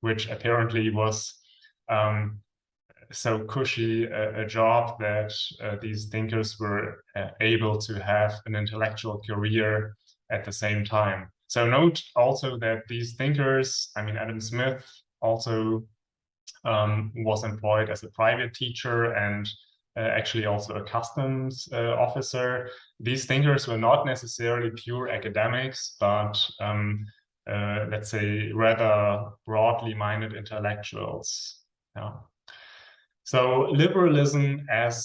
which apparently was so cushy a job that these thinkers were able to have an intellectual career at the same time. So note also that these thinkers, I mean, Adam Smith also was employed as a private teacher and actually also a customs officer. These thinkers were not necessarily pure academics, but let's say rather broadly minded intellectuals. Yeah. So liberalism as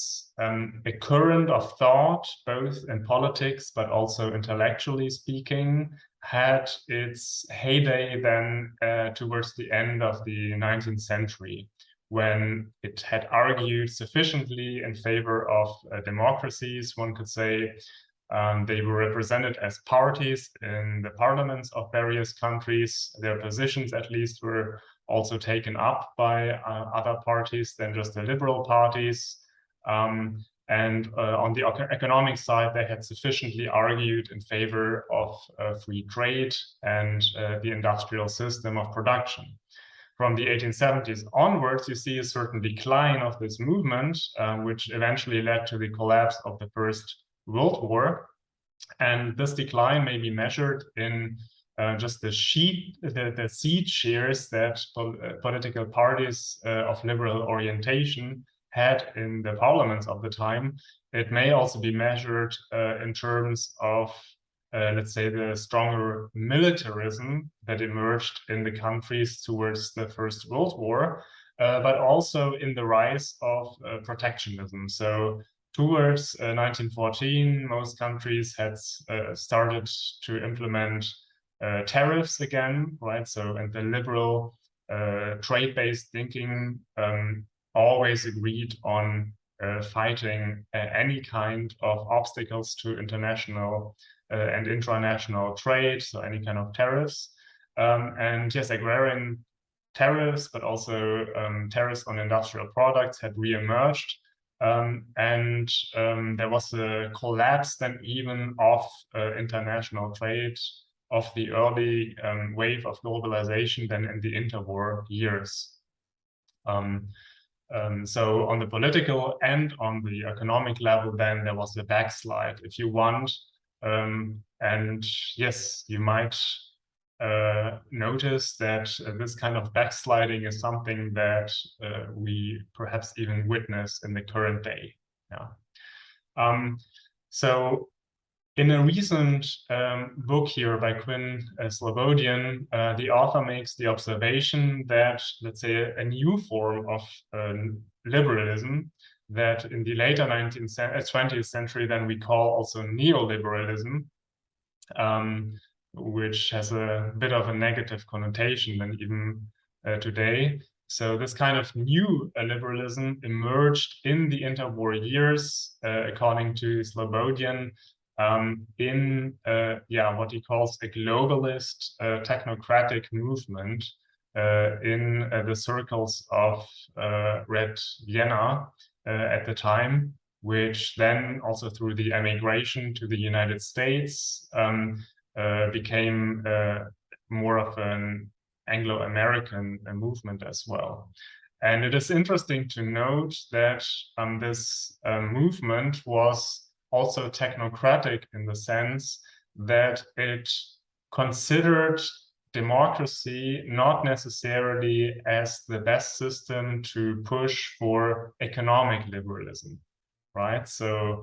a current of thought, both in politics, but also intellectually speaking, had its heyday then towards the end of the 19th century, when it had argued sufficiently in favor of democracies, one could say. They were represented as parties in the parliaments of various countries. Their positions, at least, were also taken up by other parties than just the liberal parties. And on the economic side, they had sufficiently argued in favor of free trade and the industrial system of production. From the 1870s onwards, you see a certain decline of this movement, which eventually led to the collapse of the First World War. And this decline may be measured in just the seat shares that political parties of liberal orientation had in the parliaments of the time. It may also be measured in terms of, let's say, the stronger militarism that emerged in the countries towards the First World War, but also in the rise of protectionism. So towards 1914, most countries had started to implement tariffs again, right? So, and the liberal trade-based thinking always agreed on fighting any kind of obstacles to international and intranational trade, so any kind of tariffs. And yes, agrarian tariffs, but also tariffs on industrial products had re-emerged. And there was a collapse then even of international trade of the early wave of globalization then in the interwar years. So on the political and on the economic level, then there was a backslide, if you want. And yes, you might notice that this kind of backsliding is something that we perhaps even witness in the current day. Yeah. So in a recent book here by Quinn Slobodian, the author makes the observation that, let's say, a new form of liberalism that in the later 20th century then we call also neoliberalism, which has a bit of a negative connotation than even today. So this kind of new liberalism emerged in the interwar years, according to Slobodian, in what he calls a globalist technocratic movement in the circles of Red Vienna at the time, which then also through the emigration to the United States became more of an Anglo-American movement as well. And it is interesting to note that this movement was also technocratic in the sense that it considered democracy not necessarily as the best system to push for economic liberalism, right? So,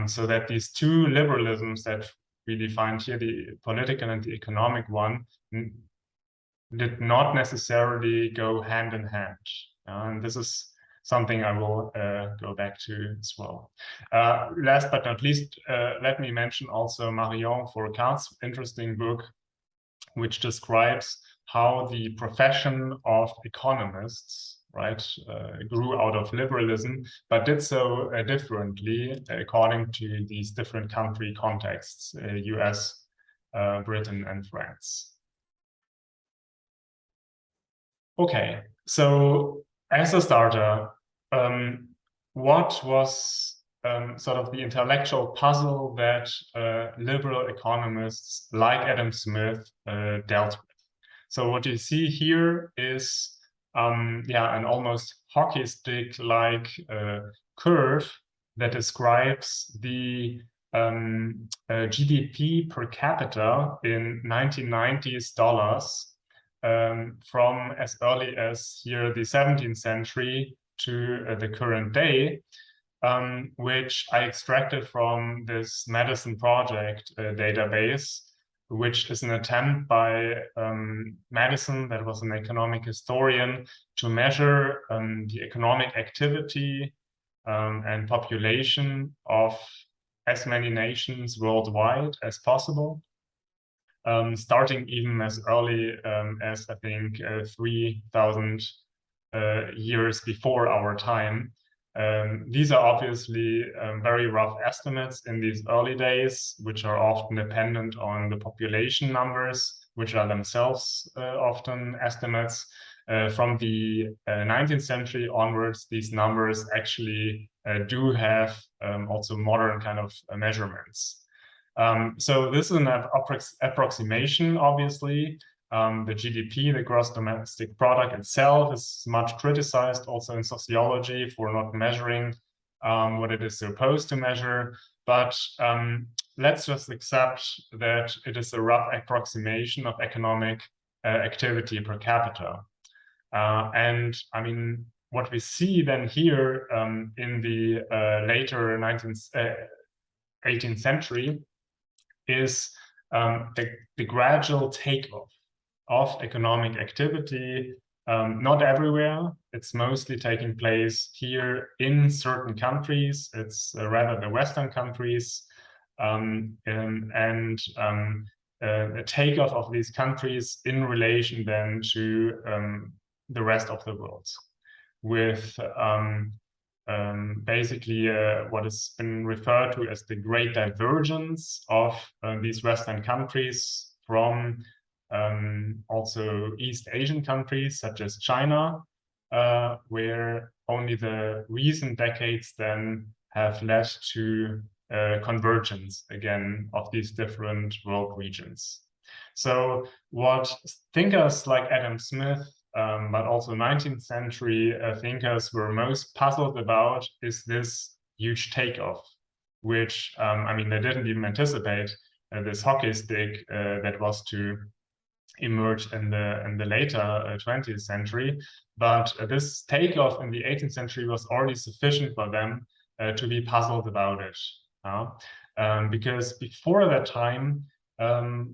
so that these two liberalisms that we defined here, the political and the economic one, did not necessarily go hand in hand. And this is something I will go back to as well. Last but not least, let me mention also Marion Fourcade's interesting book, which describes how the profession of economists, right, grew out of liberalism, but did so differently according to these different country contexts, US, Britain, and France. Okay, so as a starter, what was sort of the intellectual puzzle that liberal economists like Adam Smith dealt with? So what you see here is an almost hockey stick-like curve that describes the GDP per capita in 1990s dollars from as early as here the 17th century to the current day, which I extracted from this Medicine Project database, which is an attempt by Madison, that was an economic historian, to measure the economic activity and population of as many nations worldwide as possible, starting even as early as, I think, 3,000 years before our time. These are obviously very rough estimates in these early days, which are often dependent on the population numbers, which are themselves often estimates. From the 19th century onwards, these numbers actually do have also modern kind of measurements. So this is an approximation, obviously. The GDP, the gross domestic product itself, is much criticized also in sociology for not measuring what it is supposed to measure. But let's just accept that it is a rough approximation of economic activity per capita. And I mean, what we see then here in the later 18th century is the gradual takeoff of economic activity, not everywhere. It's mostly taking place here in certain countries. It's rather the Western countries, and a takeoff of these countries in relation then to the rest of the world, with basically what has been referred to as the great divergence of these Western countries from also East Asian countries such as China, where only the recent decades then have led to convergence again of these different world regions. So what thinkers like Adam Smith, but also 19th century thinkers were most puzzled about is this huge takeoff, which, I mean, they didn't even anticipate this hockey stick that was to emerge in the later 20th century. But this takeoff in the 18th century was already sufficient for them to be puzzled about it. Because before that time,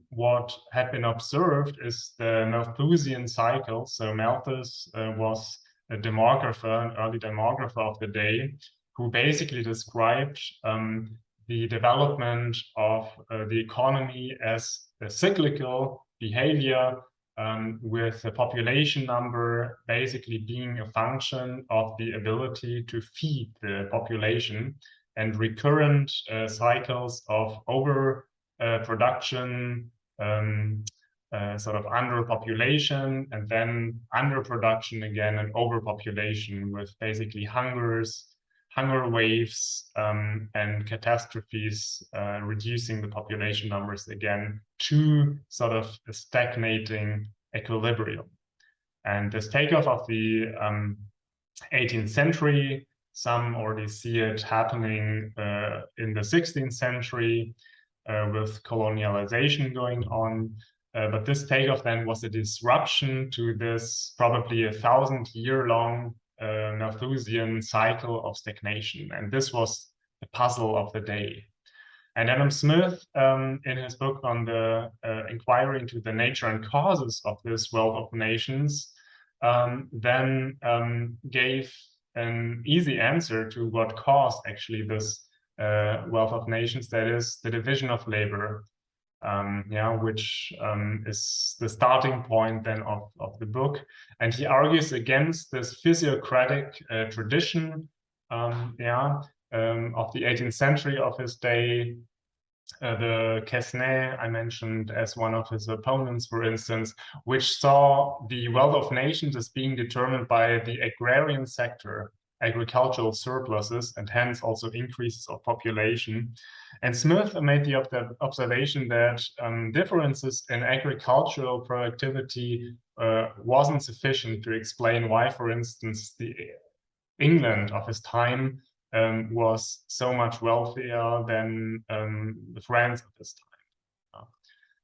what had been observed is the Malthusian cycle. So Malthus was a demographer, an early demographer of the day, who basically described the development of the economy as a cyclical behavior, with the population number basically being a function of the ability to feed the population, and recurrent cycles of overproduction, sort of underpopulation, and then underproduction again, and overpopulation, with basically hunger waves and catastrophes, reducing the population numbers again to sort of a stagnating equilibrium. And this takeoff of the 18th century, some already see it happening in the 16th century with colonialization going on. But this takeoff then was a disruption to this probably 1,000-year-long Malthusian cycle of stagnation. And this was the puzzle of the day. And Adam Smith, in his book on the inquiry into the nature and causes of this wealth of nations, then gave an easy answer to what caused actually this wealth of nations, that is the division of labor, which is the starting point then of the book. And he argues against this physiocratic tradition of the 18th century of his day. The Quesnay I mentioned as one of his opponents, for instance, which saw the wealth of nations as being determined by the agrarian sector, agricultural surpluses and hence also increases of population. And Smith made the observation that differences in agricultural productivity wasn't sufficient to explain why, for instance, the England of his time was so much wealthier than the France of his time.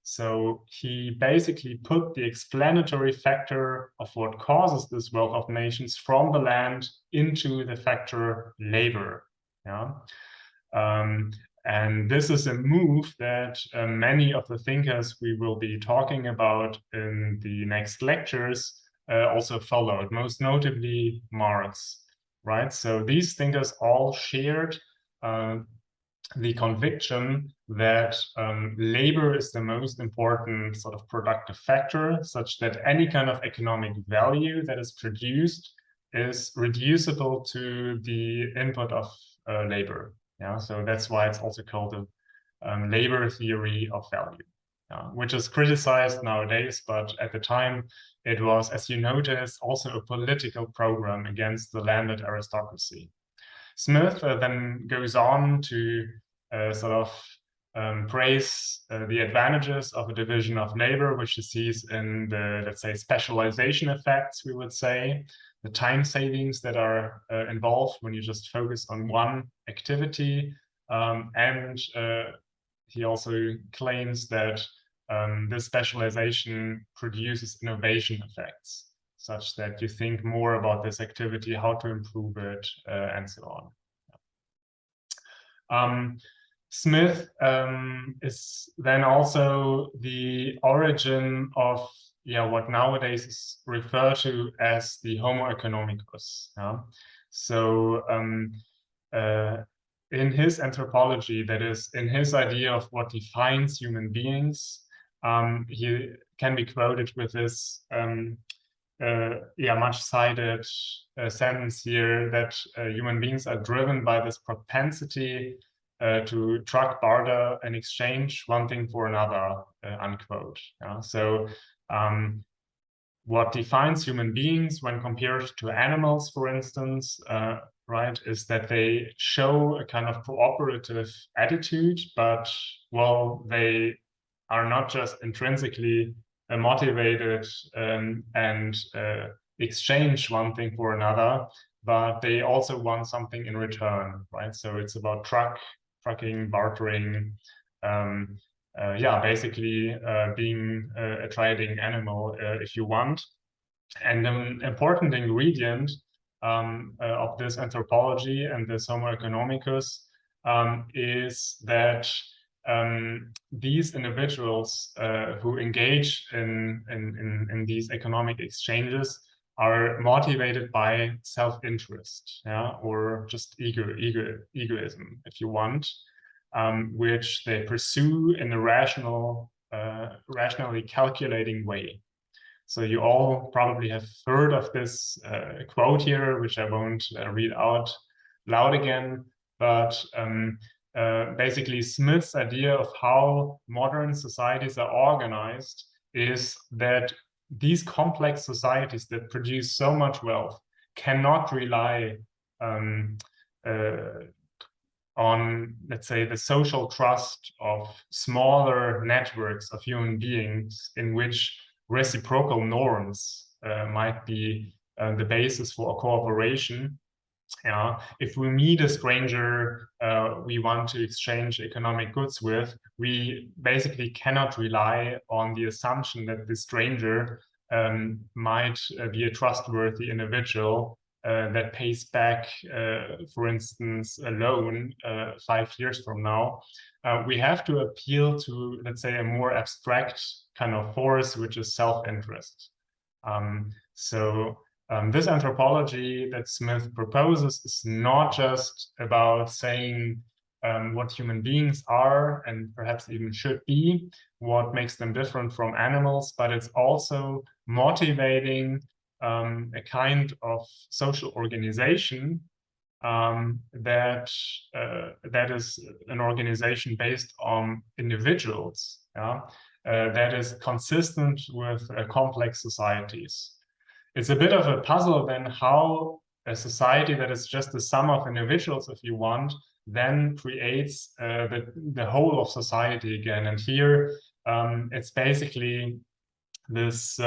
So he basically put the explanatory factor of what causes this wealth of nations from the land into the factor labor. Yeah. And this is a move that many of the thinkers we will be talking about in the next lectures also followed, most notably Marx, right? So these thinkers all shared the conviction that labor is the most important sort of productive factor, such that any kind of economic value that is produced is reducible to the input of labor. Yeah, so that's why it's also called the labor theory of value, which is criticized nowadays, but at the time it was, as you notice, also a political program against the landed aristocracy. Smith then goes on to sort of praise the advantages of a division of labor, which he sees in the, let's say, specialization effects, we would say, the time savings that are involved when you just focus on one activity. And he also claims that this specialization produces innovation effects, such that you think more about this activity, how to improve it, and so on. Smith is then also the origin of what nowadays is referred to as the Homo economicus. Yeah? So in his anthropology, that is, in his idea of what defines human beings, he can be quoted with this much cited sentence here that human beings are driven by this propensity to truck, barter, and exchange one thing for another, unquote. Yeah? So what defines human beings when compared to animals, for instance, right, is that they show a kind of cooperative attitude, but, well, they are not just intrinsically motivated and exchange one thing for another, but they also want something in return, right? So it's about trucking, bartering, basically being a trading animal if you want. And an important ingredient of this anthropology and this Homo economicus is that these individuals who engage in these economic exchanges are motivated by self-interest, or just egoism, if you want, which they pursue in a rationally calculating way. So you all probably have heard of this quote here, which I won't read out loud again, but basically Smith's idea of how modern societies are organized is that these complex societies that produce so much wealth cannot rely on, let's say, the social trust of smaller networks of human beings in which reciprocal norms might be the basis for cooperation. If we meet a stranger we want to exchange economic goods with, we basically cannot rely on the assumption that the stranger might be a trustworthy individual that pays back, for instance, a loan 5 years from now. We have to appeal to, let's say, a more abstract kind of force, which is self-interest. This anthropology that Smith proposes is not just about saying what human beings are and perhaps even should be, what makes them different from animals, but it's also motivating a kind of social organization that is an organization based on individuals, that is consistent with complex societies. It's a bit of a puzzle then how a society that is just the sum of individuals, if you want, then creates the whole of society again. And here it's basically this